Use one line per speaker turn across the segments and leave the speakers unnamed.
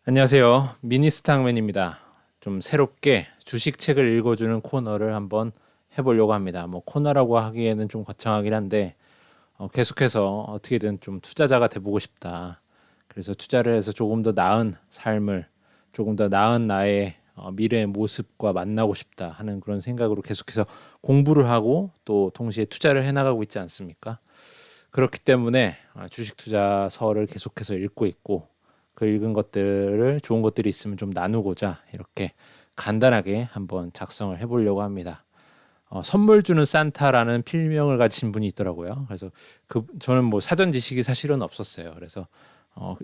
안녕하세요. 미니스탁맨입니다. 좀 새롭게 주식책을 읽어주는 코너를 한번 해보려고 합니다. 뭐 코너라고 하기에는 좀 거창하긴 한데 계속해서 어떻게든 좀 투자자가 돼보고 싶다. 그래서 투자를 해서 조금 더 나은 삶을, 조금 더 나은 나의 미래의 모습과 만나고 싶다 하는 그런 생각으로 계속해서 공부를 하고 또 동시에 투자를 해나가고 있지 않습니까? 그렇기 때문에 주식 투자서를 계속해서 읽고 있고 그 읽은 것들을 좋은 것들이 있으면 좀 나누고자 이렇게 간단하게 한번 작성을 해보려고 합니다. 선물 주는 산타라는 필명을 가진 분이 있더라고요. 그래서 저는 뭐 사전 지식이 사실은 없었어요. 그래서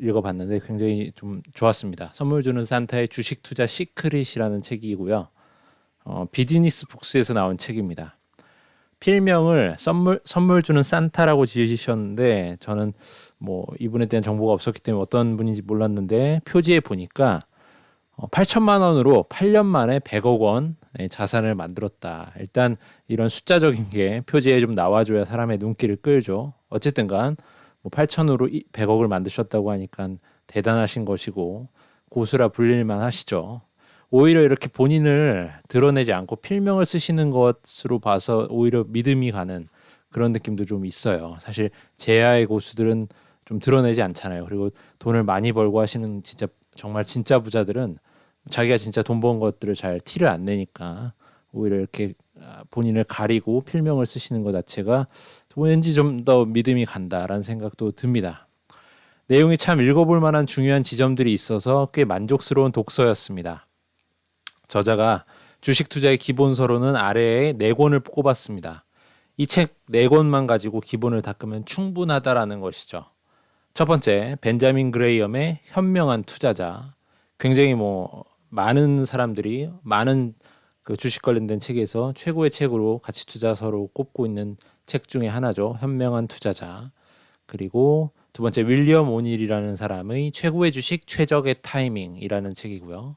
읽어봤는데 굉장히 좀 좋았습니다. 선물 주는 산타의 주식 투자 시크릿이라는 책이고요. 비즈니스 북스에서 나온 책입니다. 필명을 선물 주는 산타라고 지으셨는데 저는 뭐 이분에 대한 정보가 없었기 때문에 어떤 분인지 몰랐는데 표지에 보니까 8천만 원으로 8년 만에 100억 원의 자산을 만들었다. 일단 이런 숫자적인 게 표지에 좀 나와줘야 사람의 눈길을 끌죠. 어쨌든 간뭐 8천으로 100억을 만드셨다고 하니까 대단하신 것이고 고수라 불릴만 하시죠. 오히려 이렇게 본인을 드러내지 않고 필명을 쓰시는 것으로 봐서 오히려 믿음이 가는 그런 느낌도 좀 있어요. 사실 제야의 고수들은 좀 드러내지 않잖아요. 그리고 돈을 많이 벌고 하시는 진짜 정말 진짜 부자들은 자기가 진짜 돈 번 것들을 잘 티를 안 내니까 오히려 이렇게 본인을 가리고 필명을 쓰시는 것 자체가 왠지 좀 더 믿음이 간다라는 생각도 듭니다. 내용이 참 읽어볼 만한 중요한 지점들이 있어서 꽤 만족스러운 독서였습니다. 저자가 주식 투자의 기본서로는 아래에 네 권을 꼽았습니다. 이 책 네 권만 가지고 기본을 닦으면 충분하다라는 것이죠. 첫 번째, 벤자민 그레이엄의 현명한 투자자. 굉장히 뭐 많은 사람들이 많은 그 주식 관련된 책에서 최고의 책으로 가치 투자서로 꼽고 있는 책 중에 하나죠. 현명한 투자자. 그리고 두 번째, 윌리엄 오닐이라는 사람의 최고의 주식 최적의 타이밍이라는 책이고요.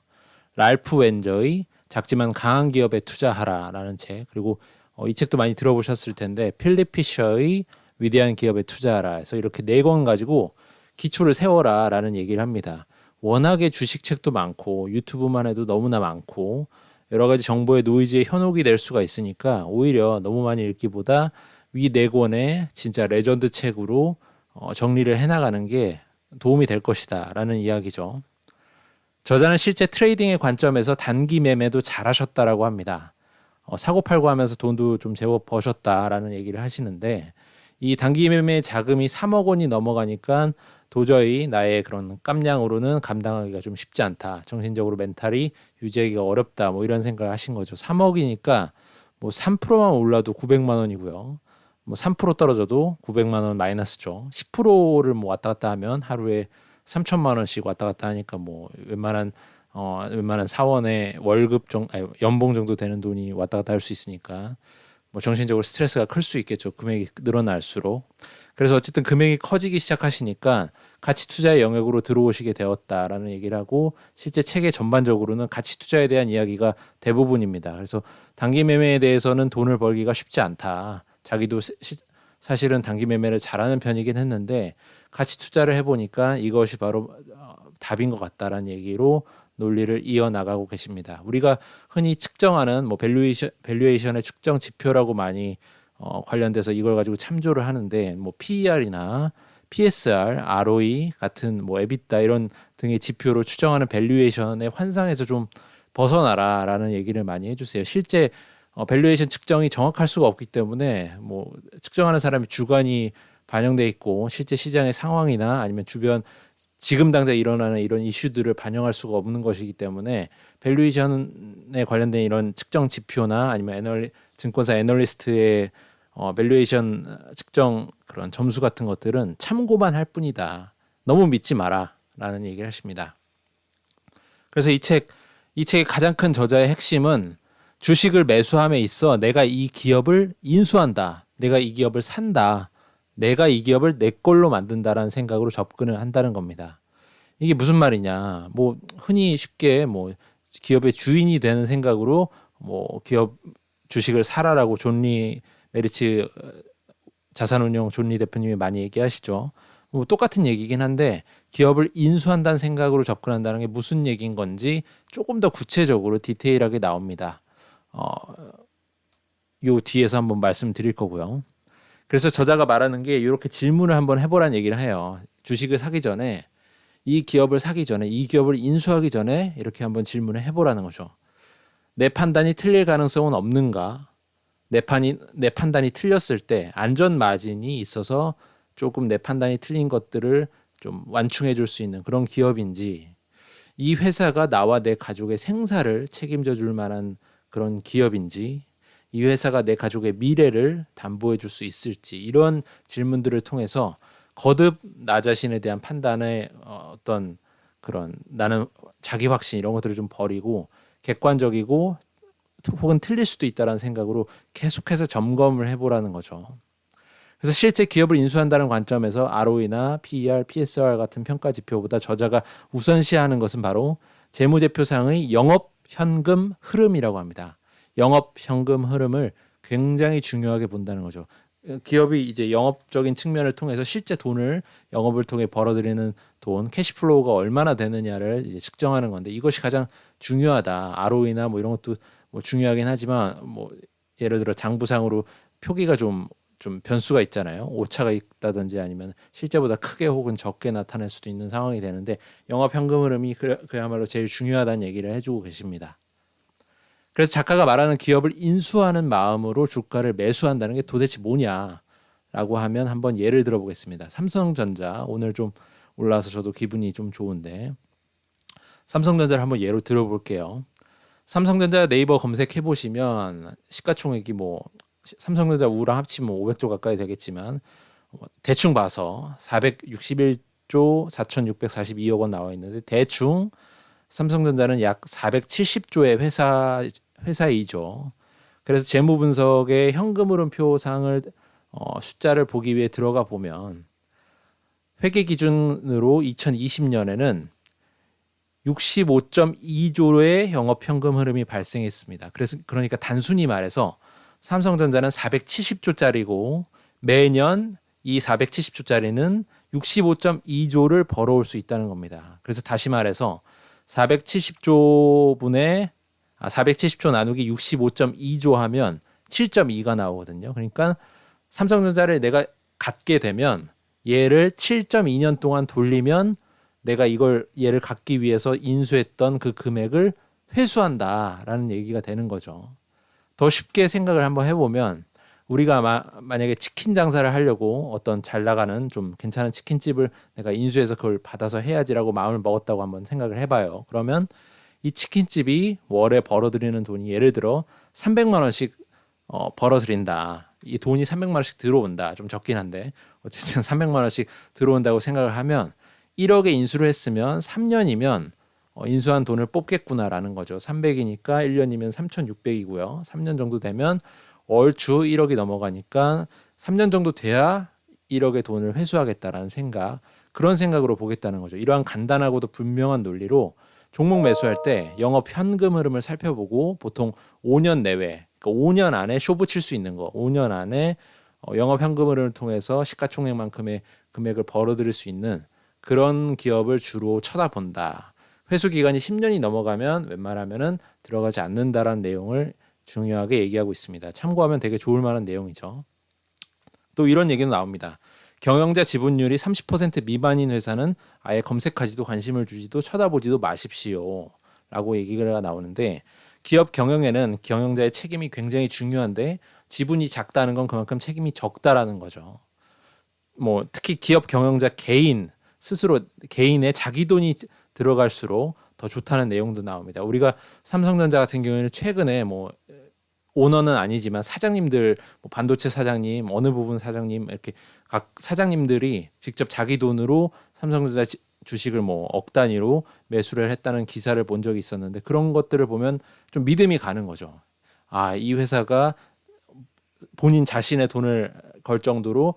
랄프 웬저의 작지만 강한 기업에 투자하라라는 책, 그리고 이 책도 많이 들어보셨을 텐데 필립 피셔의 위대한 기업에 투자하라 해서 이렇게 네 권 가지고 기초를 세워라라는 얘기를 합니다. 워낙에 주식책도 많고 유튜브만 해도 너무나 많고 여러 가지 정보의 노이즈에 현혹이 될 수가 있으니까 오히려 너무 많이 읽기보다 위 네 권의 진짜 레전드 책으로 정리를 해나가는 게 도움이 될 것이다라는 이야기죠. 저자는 실제 트레이딩의 관점에서 단기 매매도 잘하셨다라고 합니다. 사고 팔고 하면서 돈도 좀 제법 버셨다라는 얘기를 하시는데 이 단기 매매 자금이 3억 원이 넘어가니까 도저히 나의 그런 깜냥으로는 감당하기가 좀 쉽지 않다. 정신적으로 멘탈이 유지하기가 어렵다. 뭐 이런 생각을 하신 거죠. 3억이니까 뭐 3%만 올라도 900만 원이고요. 뭐 3% 떨어져도 900만 원 마이너스죠. 10%를 뭐 왔다 갔다 하면 하루에 3천만 원씩 왔다 갔다 하니까 뭐 웬만한 사원의 월급 아니, 연봉 정도 되는 돈이 왔다 갔다 할 수 있으니까 뭐 정신적으로 스트레스가 클 수 있겠죠. 금액이 늘어날수록. 그래서 어쨌든 금액이 커지기 시작하시니까 가치 투자의 영역으로 들어오시게 되었다라는 얘기를 하고 실제 책의 전반적으로는 가치 투자에 대한 이야기가 대부분입니다. 그래서 단기 매매에 대해서는 돈을 벌기가 쉽지 않다. 자기도 사실은 단기 매매를 잘하는 편이긴 했는데 가치 투자를 해보니까 이것이 바로 답인 것 같다라는 얘기로 논리를 이어나가고 계십니다. 우리가 흔히 측정하는 뭐 밸류에이션의 측정 지표라고 많이 관련돼서 이걸 가지고 참조를 하는데 뭐 PER이나 PSR, ROE 같은 뭐 EBITDA 이런 등의 지표로 추정하는 밸류에이션의 환상에서 좀 벗어나라라는 얘기를 많이 해주세요. 실제 밸류에이션 측정이 정확할 수가 없기 때문에 뭐 측정하는 사람이 주관이 반영돼 있고 실제 시장의 상황이나 아니면 주변 지금 당장 일어나는 이런 이슈들을 반영할 수가 없는 것이기 때문에 밸류에이션에 관련된 이런 측정 지표나 아니면 증권사 애널리스트의 밸류에이션 측정 그런 점수 같은 것들은 참고만 할 뿐이다. 너무 믿지 마라라는 얘기를 하십니다. 그래서 이 책의 가장 큰 저자의 핵심은 주식을 매수함에 있어 내가 이 기업을 인수한다. 내가 이 기업을 산다. 내가 이 기업을 내 걸로 만든다라는 생각으로 접근을 한다는 겁니다. 이게 무슨 말이냐? 뭐 흔히 쉽게 뭐 기업의 주인이 되는 생각으로 뭐 기업 주식을 사라라고 존리 메리츠 자산운용 존리 대표님이 많이 얘기하시죠. 뭐 똑같은 얘기긴 한데 기업을 인수한다는 생각으로 접근한다는 게 무슨 얘기인 건지 조금 더 구체적으로 디테일하게 나옵니다. 요 뒤에서 한번 말씀드릴 거고요. 그래서 저자가 말하는 게 이렇게 질문을 한번 해보라는 얘기를 해요. 주식을 사기 전에, 이 기업을 사기 전에, 이 기업을 인수하기 전에 이렇게 한번 질문을 해보라는 거죠. 내 판단이 틀릴 가능성은 없는가? 내 판단이 틀렸을 때 안전 마진이 있어서 조금 내 판단이 틀린 것들을 좀 완충해 줄 수 있는 그런 기업인지, 이 회사가 나와 내 가족의 생사를 책임져 줄 만한 그런 기업인지, 이 회사가 내 가족의 미래를 담보해 줄 수 있을지, 이런 질문들을 통해서 거듭 나 자신에 대한 판단의 어떤 그런 나는 자기 확신 이런 것들을 좀 버리고 객관적이고 혹은 틀릴 수도 있다는 생각으로 계속해서 점검을 해보라는 거죠. 그래서 실제 기업을 인수한다는 관점에서 ROE나 PER, PSR 같은 평가 지표보다 저자가 우선시하는 것은 바로 재무제표상의 영업 현금 흐름이라고 합니다. 영업 현금 흐름을 굉장히 중요하게 본다는 거죠. 기업이 이제 영업적인 측면을 통해서 실제 돈을 영업을 통해 벌어들이는 돈, 캐시플로우가 얼마나 되느냐를 이제 측정하는 건데, 이것이 가장 중요하다. ROE나 뭐 이런 것도 뭐 중요하긴 하지만, 뭐 예를 들어 장부상으로 표기가 좀 변수가 있잖아요. 오차가 있다든지 아니면 실제보다 크게 혹은 적게 나타날 수도 있는 상황이 되는데, 영업 현금 흐름이 그야말로 제일 중요하다는 얘기를 해주고 계십니다. 그래서 작가가 말하는 기업을 인수하는 마음으로 주가를 매수한다는 게 도대체 뭐냐라고 하면 한번 예를 들어보겠습니다. 삼성전자, 오늘 좀 올라와서 저도 기분이 좀 좋은데 삼성전자를 한번 예로 들어볼게요. 삼성전자 네이버 검색해 보시면 시가총액이 뭐 삼성전자 우랑 합치면 500조 가까이 되겠지만, 대충 봐서 461조 4,642억 원 나와 있는데, 대충 삼성전자는 약 470조의 회사이죠. 그래서 재무 분석의 현금 흐름표상을 숫자를 보기 위해 들어가 보면, 회계 기준으로 2020년에는 65.2조의 영업 현금 흐름이 발생했습니다. 그러니까 단순히 말해서 삼성전자는 470조짜리고 매년 이 470조짜리는 65.2조를 벌어올 수 있다는 겁니다. 그래서 다시 말해서 470조 나누기 65.2조 하면 7.2가 나오거든요. 그러니까 삼성전자를 내가 갖게 되면 얘를 7.2년 동안 돌리면 내가 얘를 갖기 위해서 인수했던 그 금액을 회수한다라는 얘기가 되는 거죠. 더 쉽게 생각을 한번 해보면, 우리가 만약에 치킨 장사를 하려고 어떤 잘 나가는 좀 괜찮은 치킨집을 내가 인수해서 그걸 받아서 해야지라고 마음을 먹었다고 한번 생각을 해봐요. 그러면 이 치킨집이 월에 벌어들이는 돈이 예를 들어 300만 원씩 벌어들인다. 이 돈이 300만 원씩 들어온다. 좀 적긴 한데 어쨌든 300만 원씩 들어온다고 생각을 하면 1억에 인수를 했으면 3년이면 인수한 돈을 뽑겠구나라는 거죠. 300이니까 1년이면 3,600이고요. 3년 정도 되면 얼추 1억이 넘어가니까 3년 정도 돼야 1억의 돈을 회수하겠다라는 생각, 그런 생각으로 보겠다는 거죠. 이러한 간단하고도 분명한 논리로 종목 매수할 때 영업 현금 흐름을 살펴보고 보통 5년 내외, 그러니까 5년 안에 쇼부 칠 수 있는 거, 5년 안에 영업 현금 흐름을 통해서 시가총액만큼의 금액을 벌어들일 수 있는 그런 기업을 주로 쳐다본다. 회수 기간이 10년이 넘어가면 웬만하면은 들어가지 않는다라는 내용을 중요하게 얘기하고 있습니다. 참고하면 되게 좋을 만한 내용이죠. 또 이런 얘기도 나옵니다. 경영자 지분율이 30% 미만인 회사는 아예 검색하지도 관심을 주지도 쳐다보지도 마십시오. 라고 얘기가 나오는데, 기업 경영에는 경영자의 책임이 굉장히 중요한데 지분이 작다는 건 그만큼 책임이 적다라는 거죠. 뭐 특히 기업 경영자 개인 스스로 개인의 자기 돈이 들어갈수록 더 좋다는 내용도 나옵니다. 우리가 삼성전자 같은 경우에는 최근에 뭐 오너는 아니지만 사장님들, 뭐 반도체 사장님, 어느 부분 사장님, 이렇게 각 사장님들이 직접 자기 돈으로 삼성전자 주식을 뭐 억 단위로 매수를 했다는 기사를 본 적이 있었는데, 그런 것들을 보면 좀 믿음이 가는 거죠. 아, 이 회사가 본인 자신의 돈을 걸 정도로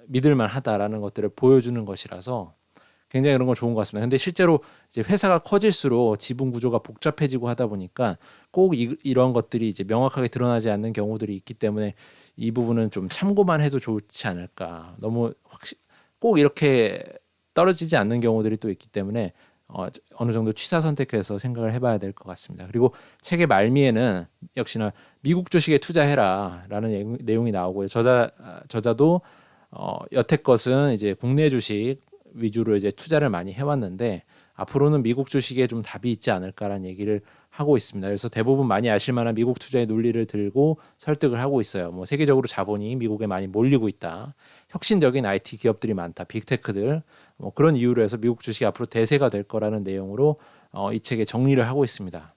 믿을만 하다라는 것들을 보여주는 것이라서 굉장히 그런 건 좋은 것 같습니다. 근데 실제로 이제 회사가 커질수록 지분 구조가 복잡해지고 하다 보니까 꼭 이런 것들이 이제 명확하게 드러나지 않는 경우들이 있기 때문에 이 부분은 좀 참고만 해도 좋지 않을까. 너무 꼭 이렇게 떨어지지 않는 경우들이 또 있기 때문에 어느 정도 취사 선택해서 생각을 해봐야 될 것 같습니다. 그리고 책의 말미에는 역시나 미국 주식에 투자해라라는 내용이 나오고요. 저자도 여태껏은 이제 국내 주식 위주로 이제 투자를 많이 해왔는데 앞으로는 미국 주식에 좀 답이 있지 않을까라는 얘기를 하고 있습니다. 그래서 대부분 많이 아실 만한 미국 투자의 논리를 들고 설득을 하고 있어요. 뭐 세계적으로 자본이 미국에 많이 몰리고 있다. 혁신적인 IT 기업들이 많다. 빅테크들. 뭐 그런 이유로 해서 미국 주식이 앞으로 대세가 될 거라는 내용으로 이 책에 정리를 하고 있습니다.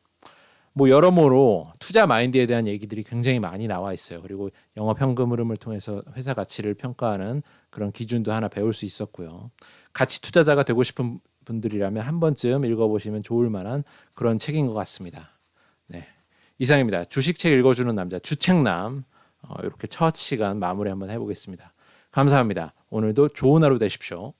뭐 여러모로 투자 마인드에 대한 얘기들이 굉장히 많이 나와 있어요. 그리고 영업 현금 흐름을 통해서 회사 가치를 평가하는 그런 기준도 하나 배울 수 있었고요. 가치 투자자가 되고 싶은 분들이라면 한 번쯤 읽어보시면 좋을 만한 그런 책인 것 같습니다. 네, 이상입니다. 주식책 읽어주는 남자 주책남 이렇게 첫 시간 마무리 한번 해보겠습니다. 감사합니다. 오늘도 좋은 하루 되십시오.